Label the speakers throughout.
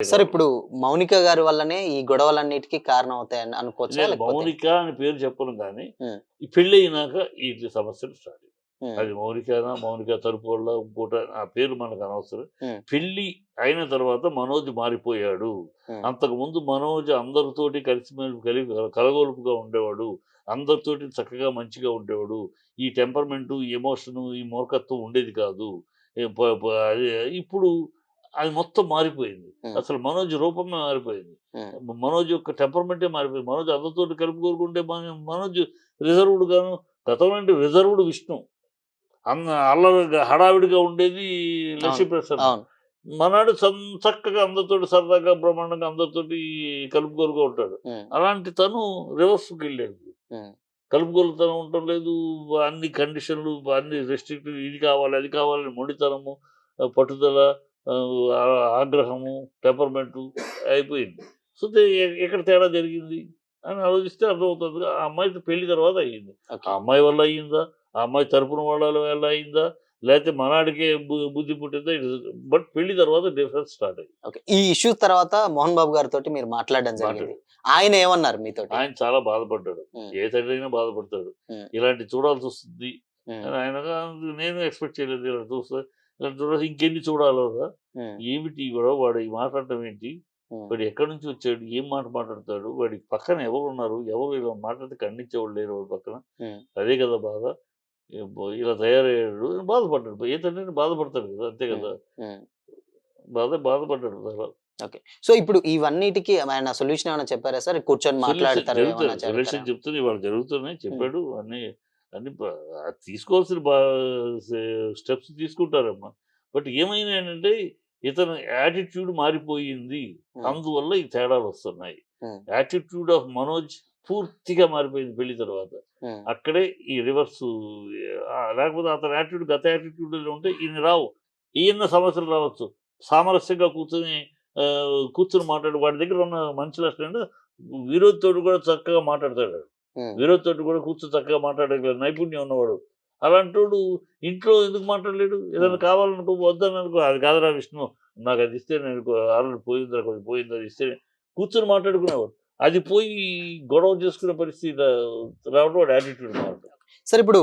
Speaker 1: Sir ఇప్పుడు 'మౌనిక' గారి వల్లనే ఈ గొడవలన్నిటికి కారణం అవుతాయని అనుకోవచ్చా?
Speaker 2: నేను
Speaker 1: లేకపోతే
Speaker 2: 'మౌనిక' అని పేరు చెప్పను గానీ,
Speaker 1: హ్మ్.
Speaker 2: ఈ పెళ్లయినాక ఈ సమస్యలు స్టార్ట్ అయ్యాయి.
Speaker 1: హ్మ్.
Speaker 2: అది 'మౌనికనా', 'మౌనిక' తరపువోళ్ళా, ఇంకోటా ఆ పేరు మనకనవసరం.
Speaker 1: హ్మ్.
Speaker 2: పెళ్లి అయిన తర్వాత మనోజ్ మారిపోయాడు.
Speaker 1: హ్మ్.
Speaker 2: అంతకుముందు మనోజ్ అందరితోటి కలిసిమెలిసి కలగొలుపుగా ఉండేవాడు. అందరితోటి చక్కగా మంచిగా ఉండేవాడు. ఈ టెంపర్‌మెంటు, ఈ ఎమోషను, ఈ మూర్ఖత్వం ఉండేది కాదు. ఎ ప ప అది ఇప్పుడు అది మొత్తం మారిపోయింది.
Speaker 1: హ్మ్.
Speaker 2: అసలు మనోజ్ రూపమే మారిపోయింది.
Speaker 1: హ్మ్.
Speaker 2: మనోజ్ యొక్క టెంపర్‌మెంటే మారిపోయింది. మనోజ్ అందరితోటి కలుపుకోలుకుంటే మనోజ్ రిజర్వ్‌డ్ గాను గతంలో అంటే రిజర్వ్‌డ్ విష్ణు. అల్లరిగా హడావిడిగా ఉండేది
Speaker 1: అవును.
Speaker 2: లక్ష్మీప్రసన్న.
Speaker 1: అవును.
Speaker 2: మనాడు చక్కగా అందరితోటి సరదాగా బ్రహ్మాండంగా అందరితోటి కలుపుగోలుగా ఉంటాడు.
Speaker 1: హ్మ్.
Speaker 2: అలాంటి తను రివర్స్‌కెళ్ళాడు.
Speaker 1: హ్మ్.
Speaker 2: కలుపుగోలుతనం ఉండటం లేదు. అన్ని కండిషన్‌లు, అన్ని రెస్ట్రిక్టివ్ ఇది కావాలి, అది కావాలని మొండితనము, పట్టుదల, ఆగ్రహము, టెంపర్‌మెంటు అయిపోయింది. సో, ఎక్కడ తేడా జరిగింది అని ఆలోచిస్తే అర్థమవుతుంది. ఆ అమ్మాయితో పెళ్లి తర్వాత అయింది. ఆ
Speaker 1: ఓకే.
Speaker 2: అమ్మాయి వల్ల అయిందా? ఆ అమ్మాయి తరపున వాళ్ళ వల్ల అయిందా? లేతే మనాడికే బుద్ధి పుట్టిందా? బట్ పెళ్లి తర్వాత డిఫరెన్స్ స్టార్ట్ అయింది.
Speaker 1: ఓకే. ఈ ఇష్యూ తర్వాత 'మోహన్ బాబు' గారితోటి మీరు మాట్లాడడం జరిగింది.
Speaker 2: మాట్లాడారు.
Speaker 1: ఆయన ఏమన్నారు మీతోటి?
Speaker 2: ఆయన చాలా బాధపడ్డాడు.
Speaker 1: హ్మ్.
Speaker 2: ఏ తండ్రైనా బాధపడతాడు.
Speaker 1: హ్మ్.
Speaker 2: ఇలాంటివి చూడాల్సొస్తుంది
Speaker 1: హ్మ్.
Speaker 2: అని ఆయనగా నేను ఎక్స్‌పెక్ట్ చేయలేదు. ఇలా చూస్తా ఇలాంటి చూడాల్సి ఇంకెన్ని చూడాలోరా?
Speaker 1: హ్మ్.
Speaker 2: ఏమిటి ఈ గొడవ? వాడు ఈ మాట్లాడటం ఏంటి?
Speaker 1: హ్మ్.
Speaker 2: వాడు ఎక్కడి నుంచి వచ్చాడు? ఏం మాట మాట్లాడతాడు? వాడి పక్కన ఎవరున్నారు? ఎవరు ఇలా మాట్లాడితే ఖండించేవాళ్ళు లేరు వాడి పక్కన.
Speaker 1: హ్మ్.
Speaker 2: అదే కదా బాధ. ఇలా తయారయ్యాడు అని బాధపడ్డాడు. ఏ తండ్రైనా బాధపడతాడు కదా! అంతే
Speaker 1: హ్మ్.
Speaker 2: కదా!
Speaker 1: హ్మ్.
Speaker 2: బాధపడ్డాడు చాలా.
Speaker 1: ఓకే. సో, ఇప్పుడు ఇవన్నిటికి ఆయన సొల్యూషన్ ఏమైనా చెప్పారా సార్? కూర్చొని
Speaker 2: సొల్యూషన్
Speaker 1: మాట్లాడతారు ఏమన్నా
Speaker 2: జరుగుతాయి.
Speaker 1: జరుగుతారా?
Speaker 2: సొల్యూషన్ చెప్తూనే ఇవాళ జరుగుతున్నాయి.
Speaker 1: హ్మ్.
Speaker 2: చెప్పాడు. అన్నీ అన్నీ తీసుకోవాల్సిన సే స్టెప్స్ తీసుకుంటారమ్మా. బట్ ఏమైనాయంటే ఇతని యాటిట్యూడ్ మారిపోయింది.
Speaker 1: హ్మ్.
Speaker 2: అందువల్ల ఈ తేడాలొస్తున్నాయి.
Speaker 1: హ్మ్.
Speaker 2: యాటిట్యూడ్ ఆఫ్ మనోజ్ పూర్తిగా మారిపోయింది పెళ్లి తర్వాత.
Speaker 1: హ్మ్.
Speaker 2: అక్కడే ఈ రివర్సు లేకపోతే అతని యాటిట్యూడ్ గత యాటిట్యూడ్‌లో ఉంటే ఇన్ని రావు. ఈయన్న సమస్యలు రావచ్చు. సామరస్యంగా కూర్చొని మాట్లాడి వాడి దగ్గర ఉన్న మంచి లక్షణం ఏంటంటే విరోధితోటి కూడా చక్కగా మాట్లాడతాడు.
Speaker 1: హ్మ్.
Speaker 2: విరోధితోటి కూడా కూర్చొని చక్కగా మాట్లాడగల నైపుణ్యం ఉన్నవాడు. అలాంటోడు ఇంట్లో ఎందుకు మాట్లాడలేడు? ఏదైనా
Speaker 1: హ్మ్.
Speaker 2: కావాలనుకో వద్దననుకో అది కాదురా విష్ణు నాకది ఇస్తే నేను ఆల్రెడీ పోయిందిరా కొంచెం పోయింది అది ఇస్తే కూర్చొని మాట్లాడుకునేవాడు. అది పోయి గొడవ చేసుకునే పరిస్థితి రావడం వాడి యాటిట్యూడ్ మారడం.
Speaker 1: సార్ ఇప్పుడు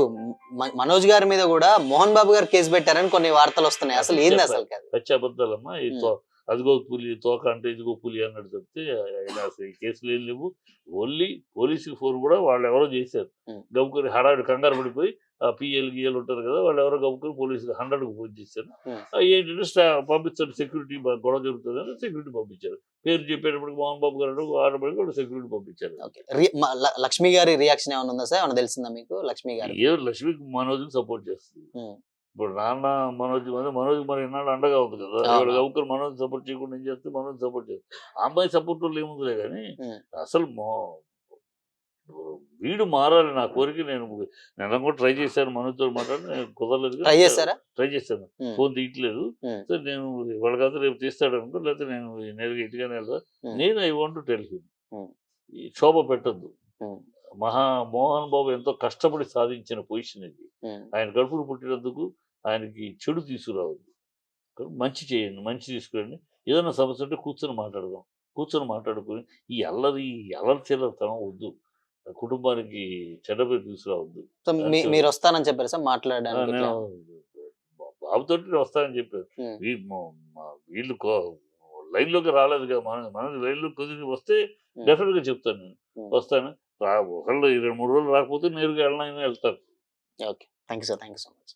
Speaker 1: 'మనోజ్' గారి మీద గూడా 'మోహన్ బాబు' గారు కేస్ పెట్టారని కొన్ని వార్తలొస్తున్నాయి. అసలు ఏంది అసలకది?
Speaker 2: పచ్చి అబద్దాలమ్మా.
Speaker 1: హ్మ్.
Speaker 2: అదిగో పులి తోక అంటే ఇదిగో పులి అన్నట్టు తప్పితే ఆయన అసలు ఈ కేసులేం లేవు. ఓన్లీ పోలీస్‌కి ఫోన్ కూడా వాళ్ళెవరో చేశారు.
Speaker 1: హ్మ్.
Speaker 2: గబుక్కని హడావిడి కంగారు పడిపోయి పీఎలు, గీఎలు ఉంటారు కదా! వాళ్ళెవరో గబుక్కని పోలీసులు 100కి ఫోన్ చేశారు.
Speaker 1: హ్మ్.
Speaker 2: ఏంటంటే పంపించారు సెక్యూరిటీ గొడవ జరుగుతుందని సెక్యూరిటీ పంపించారు. పేరు చెప్పేటప్పటికి మోహన్ బాబు గారు ఆటోమేటిక్‌గా వాళ్ళు సెక్యూరిటీ పంపించారు.
Speaker 1: ఓకే. లక్ష్మి గారి రియాక్షన్ ఏమన్నా ఉందా సార్? ఏమన్నా తెలిసిందా మీకు లక్ష్మి గారిది?
Speaker 2: ఏదో లక్ష్మికి మనోజ్‌ని సపోర్ట్ చేస్తుంది.
Speaker 1: హ్మ్.
Speaker 2: ఇప్పుడు నాన్న మనోజ్ మరి ఇన్నాళ్ళు అండగా ఉంది కదా! ఇవాళ
Speaker 1: అవునవును.
Speaker 2: గబుక్కన మనోజ్ సపోర్ట్ చేయకుండా ఏం చేస్తే మనోజ్ సపోర్ట్ చేస్తుంది. ఆ అమ్మాయి సపోర్ట్‌లో ఏముందిలే గానీ,
Speaker 1: హ్మ్.
Speaker 2: అసలు వీడు మారాలి నా కోరిక నేను కూడా ట్రై చేశాను మనోజ్‌తోని మాట్లాడి కుదరలేదు
Speaker 1: ట్రై
Speaker 2: కానీ
Speaker 1: చేసారా?
Speaker 2: ట్రై చేశాను.
Speaker 1: హ్మ్.
Speaker 2: ఫోన్ తీయట్లేదు.
Speaker 1: హ్మ్.
Speaker 2: సో, నేను ఇవాళ కాకపోతే రేపు తీస్తాడనుకో లేకపోతే నేను నేరుగా ఇంటికనే వెళ్తా.
Speaker 1: హ్మ్.
Speaker 2: I want to tell him.
Speaker 1: హ్మ్.
Speaker 2: ఈ క్షోభ పెట్టొద్దు.
Speaker 1: హ్మ్.
Speaker 2: మోహన్ బాబు ఎంతో కష్టపడి సాధించిన పొజిషన్ ఇది.
Speaker 1: హ్మ్.
Speaker 2: ఆయన కడుపున పుట్టినందుకు ఆయనకి చెడు తీసుకురావద్దు. మంచి చేయండి. మంచి తీసుకురండి. ఏదైనా సమస్య ఉంటే కూర్చొని మాట్లాడదాం. కూర్చొని మాట్లాడుకొని ఈ అల్లరి చిల్లరతనం వద్దు. కుటుంబానికి చెడ్డ పేరు తీసుకురావద్దు.
Speaker 1: సో,
Speaker 2: అని
Speaker 1: మీరొస్తానని చెప్పారా సార్
Speaker 2: ఆ!
Speaker 1: మాట్లాడడానికి
Speaker 2: నేను
Speaker 1: ఇట్లా?
Speaker 2: బాబుతోటి నేను వస్తానని చెప్పాను.
Speaker 1: హ్మ్.
Speaker 2: వీ మొ మ వీళ్ళు లైన్‌లోకి రాలేదు కదా! మనది లైన్‌లోకి కుదిరి వస్తే
Speaker 1: హ్మ్.
Speaker 2: డెఫినిట్‌గా చెప్తాను నేను.
Speaker 1: హ్మ్.
Speaker 2: వస్తాను. ఒకళ్ళు 2, 3 రోజులు రాకపోతే నేరుగా ఎళ్ళనైనా ఎళ్తాను.
Speaker 1: Okay. Thank you sir. Thank you so much.